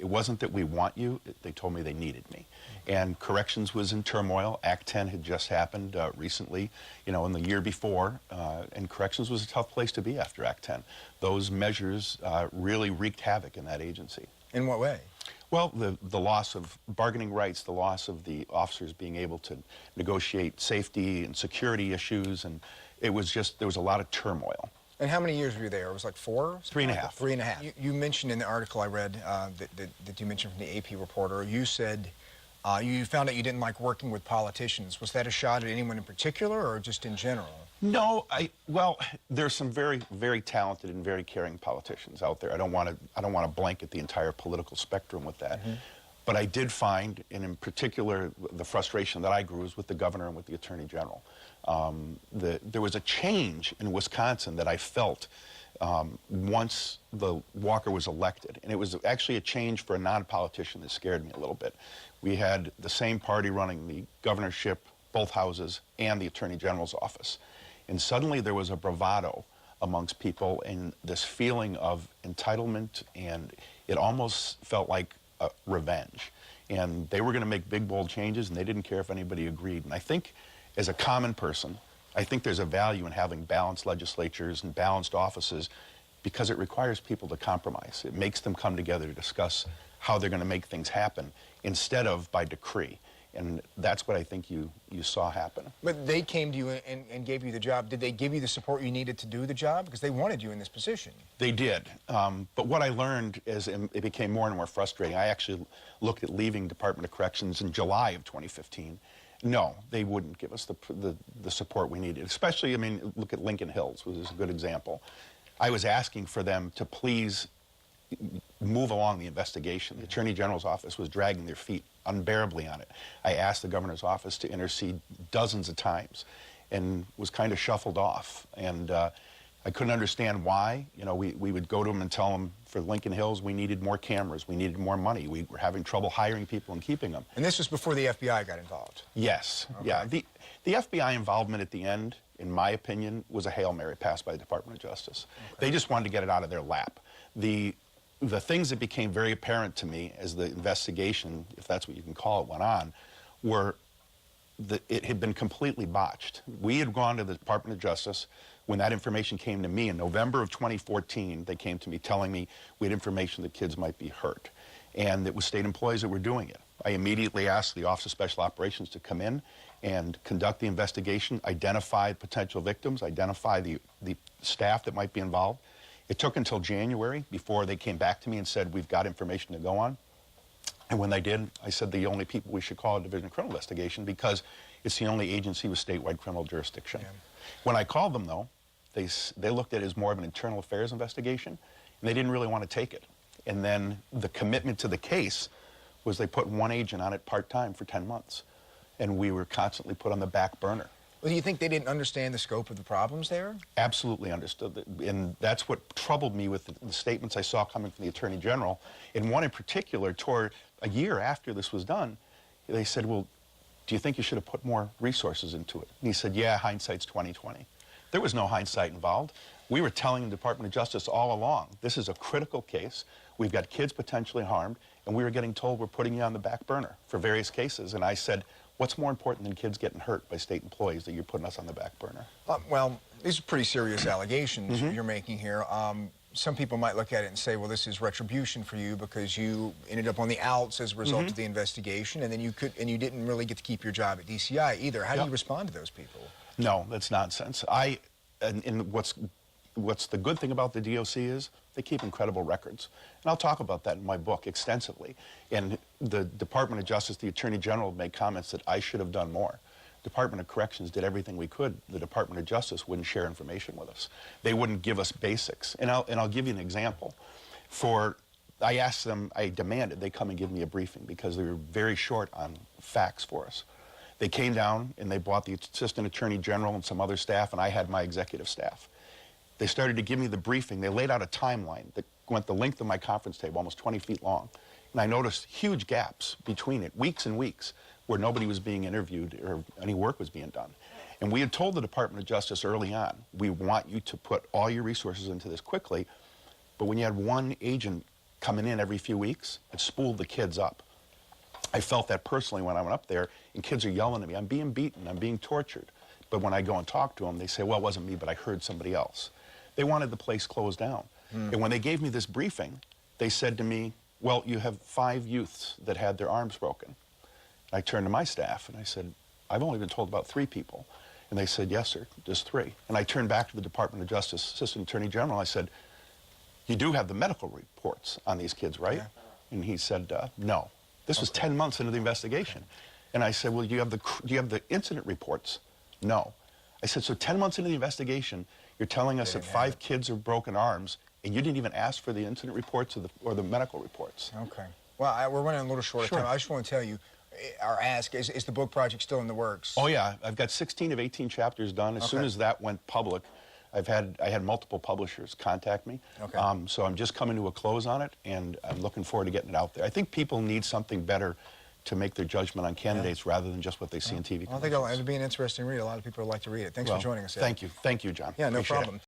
It wasn't that we want you, they told me they needed me. And corrections was in turmoil. Act 10 had just happened recently, in the year before, and corrections was a tough place to be after Act 10. Those measures really wreaked havoc in that agency. In what way? Well, the loss of bargaining rights, the loss of the officers being able to negotiate safety and security issues, and it was just, there was a lot of turmoil. And how many years were you there? It was like 4? 3.5. 3.5. You mentioned in the article I read that you mentioned from the AP reporter, you said you found out you didn't like working with politicians. Was that a shot at anyone in particular or just in general? No, well, there's some very, very talented and very caring politicians out there. I don't want to blanket the entire political spectrum with that. But I did find, and in particular, the frustration that I grew was with the governor and with the attorney general. There was a change in Wisconsin that I felt once Walker was elected, and it was actually a change for a non-politician that scared me a little bit. We had the same party running the governorship, both houses, and the attorney general's office. And suddenly there was a bravado amongst people and this feeling of entitlement, and it almost felt like revenge. And they were going to make big, bold changes, and they didn't care if anybody agreed. And I think, as a common person, I think there's a value in having balanced legislatures and balanced offices because it requires people to compromise. It makes them come together to discuss how they're going to make things happen instead of by decree. And that's what I think you saw happen. But they came to you and gave you the job. Did they give you the support you needed to do the job? Because they wanted you in this position. They did. But what I learned as it became more and more frustrating, I actually looked at leaving Department of Corrections in July of 2015. No, they wouldn't give us the support we needed. Especially, I mean, look at Lincoln Hills, which is a good example. I was asking for them to please move along the investigation. The Attorney General's office was dragging their feet unbearably on it. I asked the governor's office to intercede dozens of times and was kind of shuffled off. And I couldn't understand why. We would go to them and tell them for Lincoln Hills we needed more cameras, we needed more money, we were having trouble hiring people and keeping them. And this was before the FBI got involved? Yes. Okay. Yeah. The FBI involvement at the end, in my opinion, was a Hail Mary passed by the Department of Justice. Okay. They just wanted to get it out of their lap. The things that became very apparent to me as the investigation, if that's what you can call it, went on, were that it had been completely botched. We had gone to the Department of Justice. When that information came to me in November of 2014, they came to me telling me we had information that kids might be hurt, and it was state employees that were doing it. I immediately asked the Office of Special Operations to come in and conduct the investigation, identify potential victims, identify the staff that might be involved. It took until January before they came back to me and said, we've got information to go on. And when they did, I said the only people we should call a Division of Criminal Investigation because it's the only agency with statewide criminal jurisdiction. Yeah. When I called them, though, they looked at it as more of an internal affairs investigation, and they didn't really want to take it. And then the commitment to the case was they put one agent on it part-time for 10 months, and we were constantly put on the back burner. Well, do you think they didn't understand the scope of the problems there? Absolutely understood. And that's what troubled me with the statements I saw coming from the Attorney General. And one in particular, toward a year after this was done, they said, well, do you think you should have put more resources into it? And he said, yeah, hindsight's 20/20. There was no hindsight involved. We were telling the Department of Justice all along, this is a critical case. We've got kids potentially harmed, and we were getting told we're putting you on the back burner for various cases. And I said, what's more important than kids getting hurt by state employees that you're putting us on the back burner? Well, these are pretty serious allegations you're making here. Some people might look at it and say, well, this is retribution for you because you ended up on the outs as a result of the investigation, and then you didn't really get to keep your job at DCI either. How do you respond to those people? No, that's nonsense. And what's the good thing about the DOC is they keep incredible records. And I'll talk about that in my book extensively. And the Department of Justice, the Attorney General made comments that I should have done more. Department of Corrections did everything we could. The Department of Justice wouldn't share information with us. They wouldn't give us basics. And I'll give you an example. I asked them, I demanded they come and give me a briefing because they were very short on facts for us. They came down and they brought the Assistant Attorney General and some other staff, and I had my executive staff. They started to give me the briefing. They laid out a timeline that went the length of my conference table, almost 20 feet long. And I noticed huge gaps between it, weeks and weeks, where nobody was being interviewed or any work was being done. And we had told the Department of Justice early on, we want you to put all your resources into this quickly, but when you had one agent coming in every few weeks, it spooled the kids up. I felt that personally when I went up there, and kids are yelling at me, I'm being beaten, I'm being tortured. But when I go and talk to them, they say, well, it wasn't me, but I heard somebody else. They wanted the place closed down. And when they gave me this briefing, they said to me, well, you have 5 youths that had their arms broken. I turned to my staff and I said, I've only been told about 3 people. And they said, yes, sir, just 3. And I turned back to the Department of Justice Assistant Attorney General. I said, you do have the medical reports on these kids, right? Yeah. And he said, no. This was 10 months into the investigation. And I said, well, do you have the incident reports? No. I said, so 10 months into the investigation, you're telling us that 5 kids are broken arms, and you didn't even ask for the incident reports or the medical reports. Okay. Well, we're running a little short Sure. of time. I just want to tell you, or ask, is the book project still in the works? Oh, yeah. I've got 16 of 18 chapters done. As soon as that went public, I had multiple publishers contact me. Okay. So I'm just coming to a close on it, and I'm looking forward to getting it out there. I think people need something better to make their judgment on candidates rather than just what they see on TV. I think it'll be an interesting read. A lot of people would like to read it. Thanks for joining us, Ed. Thank you. Thank you, John. Yeah, no Appreciate it. problem.